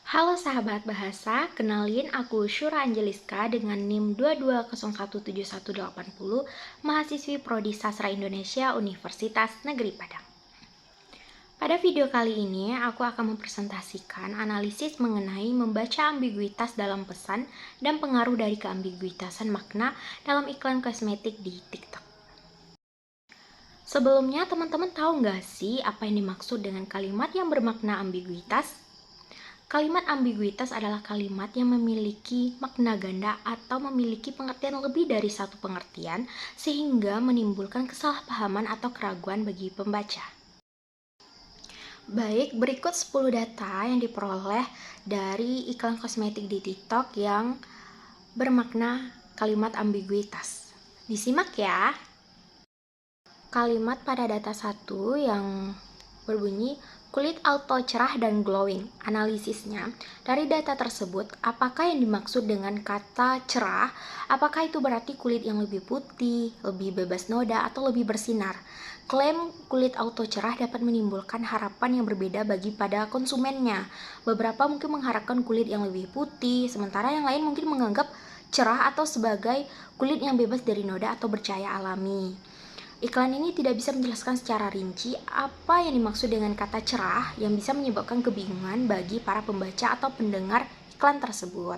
Halo sahabat bahasa, kenalin aku Syura Angeliska dengan NIM 220171810, mahasiswi Prodi Sastra Indonesia Universitas Negeri Padang. Pada video kali ini, aku akan mempresentasikan analisis mengenai membaca ambiguitas dalam pesan dan pengaruh dari keambiguitasan makna dalam iklan kosmetik di TikTok. Sebelumnya, teman-teman tahu nggak sih apa yang dimaksud dengan kalimat yang bermakna ambiguitas? Kalimat ambiguitas adalah kalimat yang memiliki makna ganda atau memiliki pengertian lebih dari satu pengertian sehingga menimbulkan kesalahpahaman atau keraguan bagi pembaca. Baik, berikut 10 data yang diperoleh dari iklan kosmetik di TikTok yang bermakna kalimat ambiguitas. Disimak ya. Kalimat pada data 1 yang berbunyi kulit auto cerah dan glowing. Analisisnya, dari data tersebut, apakah yang dimaksud dengan kata cerah? Apakah itu berarti kulit yang lebih putih, lebih bebas noda, atau lebih bersinar? Klaim kulit auto cerah dapat menimbulkan harapan yang berbeda bagi pada konsumennya. Beberapa mungkin mengharapkan kulit yang lebih putih, sementara yang lain mungkin menganggap cerah atau sebagai kulit yang bebas dari noda atau bercahaya alami. Iklan ini tidak bisa menjelaskan secara rinci apa yang dimaksud dengan kata cerah yang bisa menyebabkan kebingungan bagi para pembaca atau pendengar iklan tersebut.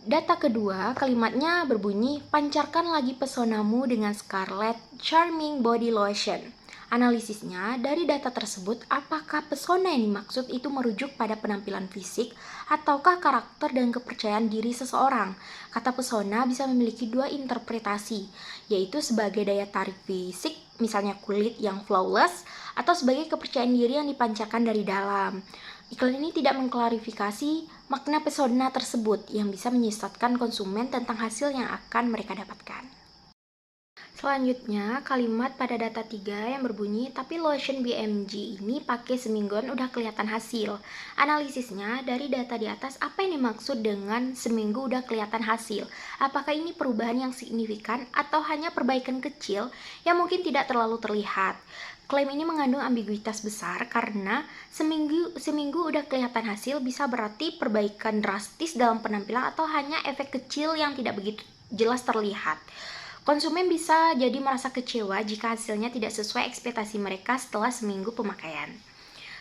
Data kedua, kalimatnya berbunyi, pancarkan lagi pesonamu dengan Scarlett Charming Body Lotion. Analisisnya, dari data tersebut, apakah pesona yang dimaksud itu merujuk pada penampilan fisik ataukah karakter dan kepercayaan diri seseorang? Kata pesona bisa memiliki dua interpretasi, yaitu sebagai daya tarik fisik, misalnya kulit yang flawless, atau sebagai kepercayaan diri yang dipancarkan dari dalam. Iklan ini tidak mengklarifikasi makna pesona tersebut yang bisa menyesatkan konsumen tentang hasil yang akan mereka dapatkan. Selanjutnya, kalimat pada data 3 yang berbunyi, tapi lotion BMG ini pakai semingguan udah kelihatan hasil. Analisisnya, dari data di atas, apa yang dimaksud dengan seminggu udah kelihatan hasil? Apakah ini perubahan yang signifikan atau hanya perbaikan kecil yang mungkin tidak terlalu terlihat? Klaim ini mengandung ambiguitas besar karena seminggu udah kelihatan hasil bisa berarti perbaikan drastis dalam penampilan atau hanya efek kecil yang tidak begitu jelas terlihat. Konsumen bisa jadi merasa kecewa jika hasilnya tidak sesuai ekspektasi mereka setelah seminggu pemakaian.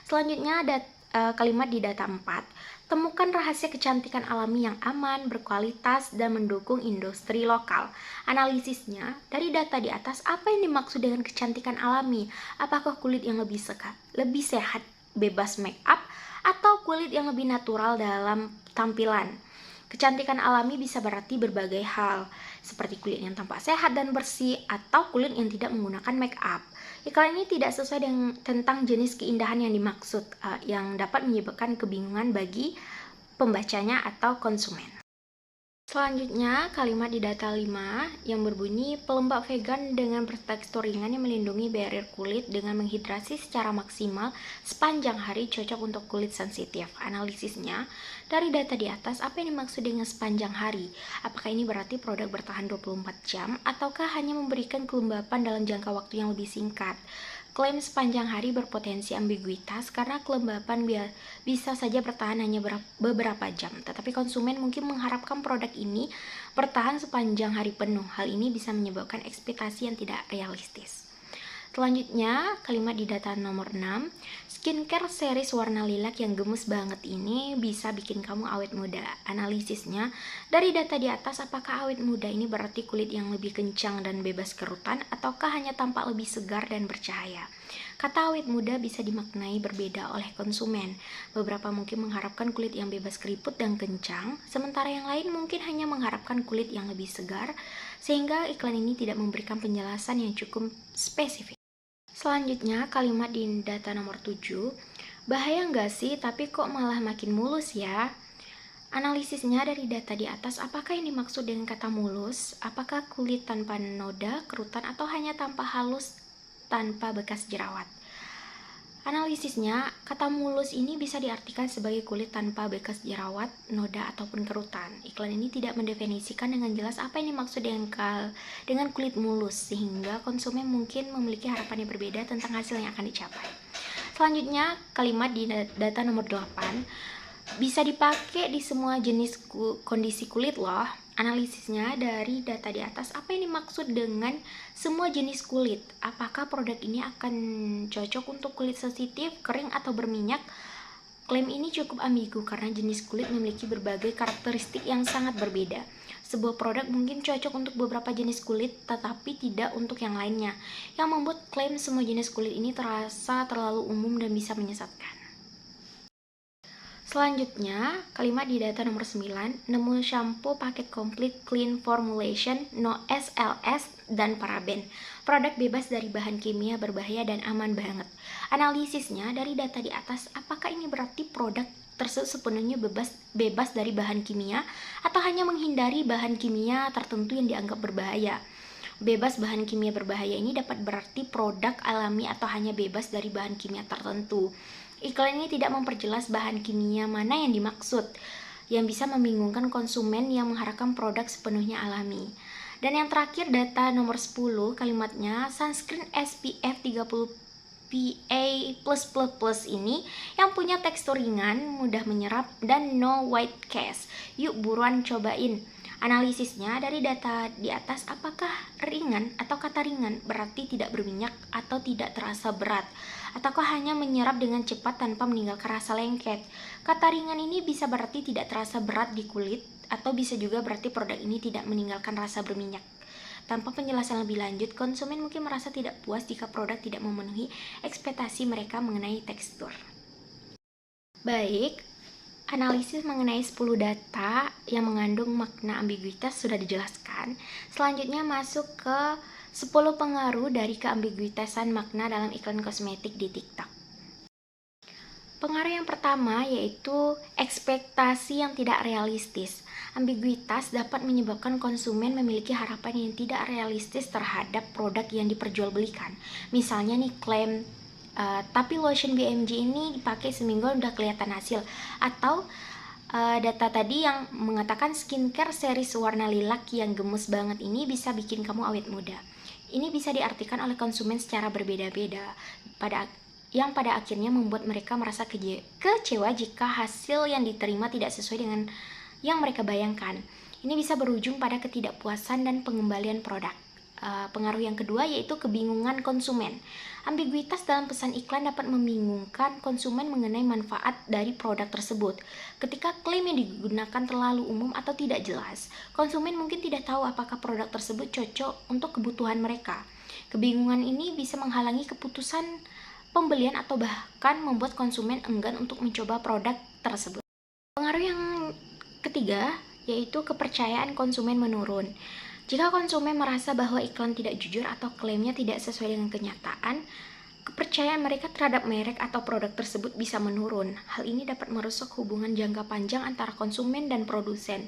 Selanjutnya ada kalimat di data 4. Temukan rahasia kecantikan alami yang aman, berkualitas, dan mendukung industri lokal. Analisisnya, dari data di atas, apa yang dimaksud dengan kecantikan alami? Apakah kulit yang lebih sehat, bebas make up, atau kulit yang lebih natural dalam tampilan? Kecantikan alami bisa berarti berbagai hal, seperti kulit yang tampak sehat dan bersih, atau kulit yang tidak menggunakan make up. Iklan ini tidak sesuai dengan tentang jenis keindahan yang dimaksud, yang dapat menyebabkan kebingungan bagi pembacanya atau konsumen. Selanjutnya, kalimat di data 5 yang berbunyi, pelembab vegan dengan bertekstur ringan yang melindungi barrier kulit dengan menghidrasi secara maksimal sepanjang hari cocok untuk kulit sensitif. Analisisnya, dari data di atas, apa yang dimaksud dengan sepanjang hari? Apakah ini berarti produk bertahan 24 jam ataukah hanya memberikan kelembapan dalam jangka waktu yang lebih singkat? Klaim sepanjang hari berpotensi ambiguitas karena kelembapan bisa saja bertahan hanya beberapa jam, tetapi konsumen mungkin mengharapkan produk ini bertahan sepanjang hari penuh. Hal ini bisa menyebabkan ekspektasi yang tidak realistis. Selanjutnya, kalimat di data nomor 6, skincare series warna lilac yang gemes banget ini bisa bikin kamu awet muda. Analisisnya, dari data di atas, apakah awet muda ini berarti kulit yang lebih kencang dan bebas kerutan, ataukah hanya tampak lebih segar dan bercahaya? Kata awet muda bisa dimaknai berbeda oleh konsumen. Beberapa mungkin mengharapkan kulit yang bebas keriput dan kencang, sementara yang lain mungkin hanya mengharapkan kulit yang lebih segar, sehingga iklan ini tidak memberikan penjelasan yang cukup spesifik. Selanjutnya, kalimat di data nomor 7, bahaya nggak sih tapi kok malah makin mulus ya? Analisisnya dari data di atas, apakah yang dimaksud dengan kata mulus? Apakah kulit tanpa noda, kerutan, atau hanya tampak halus tanpa bekas jerawat? Analisisnya, kata mulus ini bisa diartikan sebagai kulit tanpa bekas jerawat, noda, ataupun kerutan. Iklan ini tidak mendefinisikan dengan jelas apa yang dimaksud dengan kulit mulus, sehingga konsumen mungkin memiliki harapan yang berbeda tentang hasil yang akan dicapai. Selanjutnya, kalimat di data nomor 8, bisa dipakai di semua jenis kondisi kulit loh. Analisisnya dari data di atas, apa yang dimaksud dengan semua jenis kulit? Apakah produk ini akan cocok untuk kulit sensitif, kering, atau berminyak? Klaim ini cukup ambigu karena jenis kulit memiliki berbagai karakteristik yang sangat berbeda. Sebuah produk mungkin cocok untuk beberapa jenis kulit, tetapi tidak untuk yang lainnya, yang membuat klaim semua jenis kulit ini terasa terlalu umum dan bisa menyesatkan. Selanjutnya, kalimat di data nomor 9, nemu shampoo paket complete clean formulation, no SLS dan paraben. Produk bebas dari bahan kimia berbahaya dan aman banget. Analisisnya dari data di atas, apakah ini berarti produk tersebut sepenuhnya bebas dari bahan kimia atau hanya menghindari bahan kimia tertentu yang dianggap berbahaya? Bebas bahan kimia berbahaya ini dapat berarti produk alami atau hanya bebas dari bahan kimia tertentu. Iklan ini tidak memperjelas bahan kimia mana yang dimaksud, yang bisa membingungkan konsumen yang mengharapkan produk sepenuhnya alami. Dan yang terakhir, data nomor 10, kalimatnya sunscreen SPF 30 PA+++ ini yang punya tekstur ringan, mudah menyerap, dan no white cast. Yuk buruan cobain. Analisisnya dari data di atas, apakah ringan atau kata ringan berarti tidak berminyak atau tidak terasa berat, ataukah hanya menyerap dengan cepat tanpa meninggalkan rasa lengket? Kata ringan ini bisa berarti tidak terasa berat di kulit, atau bisa juga berarti produk ini tidak meninggalkan rasa berminyak. Tanpa penjelasan lebih lanjut, konsumen mungkin merasa tidak puas jika produk tidak memenuhi ekspektasi mereka mengenai tekstur. Baik, analisis mengenai 10 data yang mengandung makna ambiguitas sudah dijelaskan. Selanjutnya masuk ke 10 pengaruh dari keambiguitasan makna dalam iklan kosmetik di TikTok. Pengaruh yang pertama yaitu ekspektasi yang tidak realistis. Ambiguitas dapat menyebabkan konsumen memiliki harapan yang tidak realistis terhadap produk yang diperjualbelikan. Misalnya nih klaim, tapi lotion BMG ini dipakai seminggu udah kelihatan hasil. Atau data tadi yang mengatakan skincare series warna lilac yang gemes banget ini bisa bikin kamu awet muda. Ini bisa diartikan oleh konsumen secara berbeda-beda, yang pada akhirnya membuat mereka merasa kecewa jika hasil yang diterima tidak sesuai dengan yang mereka bayangkan. Ini bisa berujung pada ketidakpuasan dan pengembalian produk. Pengaruh yang kedua yaitu kebingungan konsumen. Ambiguitas dalam pesan iklan dapat membingungkan konsumen mengenai manfaat dari produk tersebut. Ketika klaim yang digunakan terlalu umum atau tidak jelas, konsumen mungkin tidak tahu apakah produk tersebut cocok untuk kebutuhan mereka. Kebingungan ini bisa menghalangi keputusan pembelian atau bahkan membuat konsumen enggan untuk mencoba produk tersebut. Pengaruh yang ketiga yaitu kepercayaan konsumen menurun. Jika konsumen merasa bahwa iklan tidak jujur atau klaimnya tidak sesuai dengan kenyataan, kepercayaan mereka terhadap merek atau produk tersebut bisa menurun. Hal ini dapat merusak hubungan jangka panjang antara konsumen dan produsen,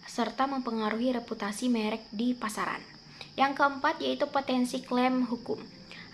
serta mempengaruhi reputasi merek di pasaran. Yang keempat yaitu potensi klaim hukum.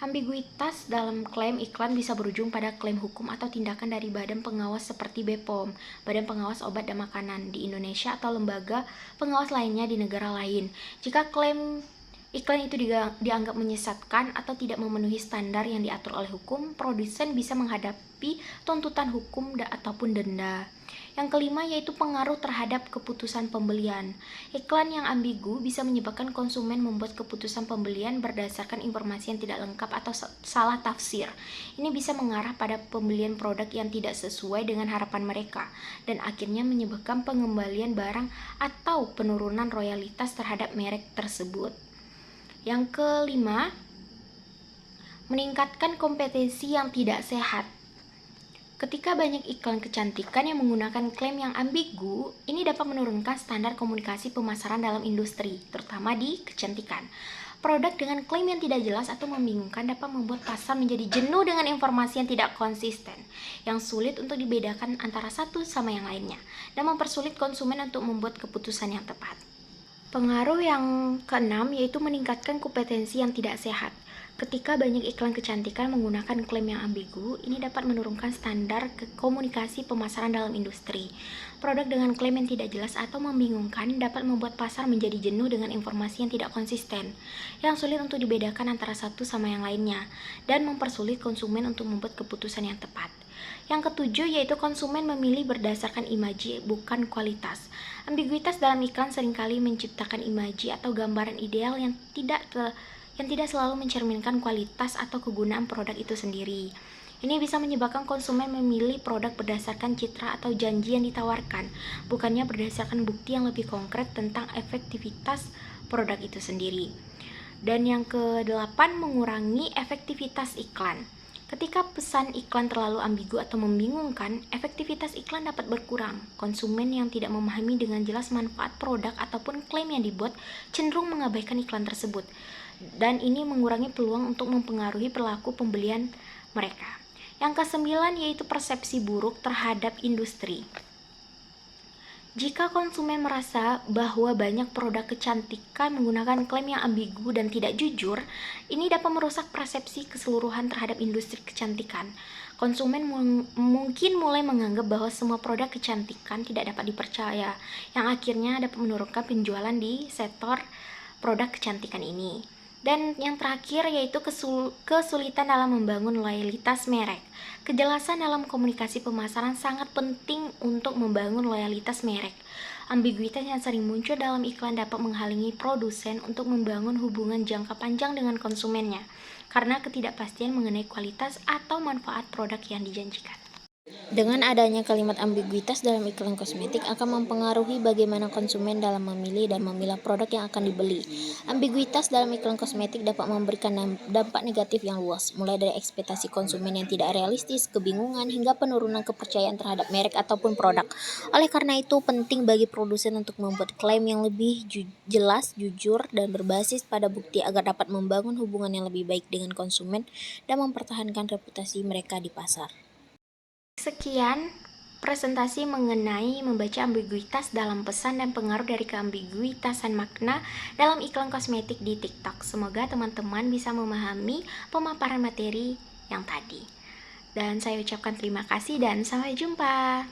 Ambiguitas dalam klaim iklan bisa berujung pada klaim hukum atau tindakan dari badan pengawas seperti BPOM, Badan Pengawas Obat dan Makanan di Indonesia, atau lembaga pengawas lainnya di negara lain. Jika klaim iklan itu dianggap menyesatkan atau tidak memenuhi standar yang diatur oleh hukum, produsen bisa menghadapi tuntutan hukum ataupun denda. Yang kelima yaitu pengaruh terhadap keputusan pembelian. Iklan yang ambigu bisa menyebabkan konsumen membuat keputusan pembelian berdasarkan informasi yang tidak lengkap atau salah tafsir. Ini bisa mengarah pada pembelian produk yang tidak sesuai dengan harapan mereka dan akhirnya menyebabkan pengembalian barang atau penurunan royalitas terhadap merek tersebut. Yang kelima, meningkatkan kompetisi yang tidak sehat. Ketika banyak iklan kecantikan yang menggunakan klaim yang ambigu, ini dapat menurunkan standar komunikasi pemasaran dalam industri, terutama di kecantikan. Produk dengan klaim yang tidak jelas atau membingungkan dapat membuat pasar menjadi jenuh dengan informasi yang tidak konsisten, yang sulit untuk dibedakan antara satu sama yang lainnya, dan mempersulit konsumen untuk membuat keputusan yang tepat. Pengaruh yang keenam yaitu meningkatkan kompetensi yang tidak sehat. Ketika banyak iklan kecantikan menggunakan klaim yang ambigu, ini dapat menurunkan standar komunikasi pemasaran dalam industri. Produk dengan klaim yang tidak jelas atau membingungkan dapat membuat pasar menjadi jenuh dengan informasi yang tidak konsisten, yang sulit untuk dibedakan antara satu sama yang lainnya, dan mempersulit konsumen untuk membuat keputusan yang tepat. Yang ketujuh yaitu konsumen memilih berdasarkan imaji bukan kualitas. Ambiguitas dalam iklan seringkali menciptakan imaji atau gambaran ideal yang tidak selalu mencerminkan kualitas atau kegunaan produk itu sendiri. Ini bisa menyebabkan konsumen memilih produk berdasarkan citra atau janji yang ditawarkan, bukannya berdasarkan bukti yang lebih konkret tentang efektivitas produk itu sendiri. Dan yang kedelapan, mengurangi efektivitas iklan. Ketika pesan iklan terlalu ambigu atau membingungkan, efektivitas iklan dapat berkurang. Konsumen yang tidak memahami dengan jelas manfaat produk ataupun klaim yang dibuat cenderung mengabaikan iklan tersebut. Dan ini mengurangi peluang untuk mempengaruhi perilaku pembelian mereka. Yang kesembilan yaitu persepsi buruk terhadap industri. Jika konsumen merasa bahwa banyak produk kecantikan menggunakan klaim yang ambigu dan tidak jujur, ini dapat merusak persepsi keseluruhan terhadap industri kecantikan. Konsumen mungkin mulai menganggap bahwa semua produk kecantikan tidak dapat dipercaya, yang akhirnya dapat menurunkan penjualan di sektor produk kecantikan ini. Dan yang terakhir yaitu kesulitan dalam membangun loyalitas merek. Kejelasan dalam komunikasi pemasaran sangat penting untuk membangun loyalitas merek. Ambiguitas yang sering muncul dalam iklan dapat menghalangi produsen untuk membangun hubungan jangka panjang dengan konsumennya, karena ketidakpastian mengenai kualitas atau manfaat produk yang dijanjikan. Dengan adanya kalimat ambiguitas dalam iklan kosmetik akan mempengaruhi bagaimana konsumen dalam memilih dan memilah produk yang akan dibeli. Ambiguitas dalam iklan kosmetik dapat memberikan dampak negatif yang luas, mulai dari ekspektasi konsumen yang tidak realistis, kebingungan, hingga penurunan kepercayaan terhadap merek ataupun produk. Oleh karena itu, penting bagi produsen untuk membuat klaim yang lebih jelas, jujur, dan berbasis pada bukti agar dapat membangun hubungan yang lebih baik dengan konsumen dan mempertahankan reputasi mereka di pasar. Sekian presentasi mengenai membaca ambiguitas dalam pesan dan pengaruh dari keambiguitasan makna dalam iklan kosmetik di TikTok. Semoga teman-teman bisa memahami pemaparan materi yang tadi. Dan saya ucapkan terima kasih dan sampai jumpa.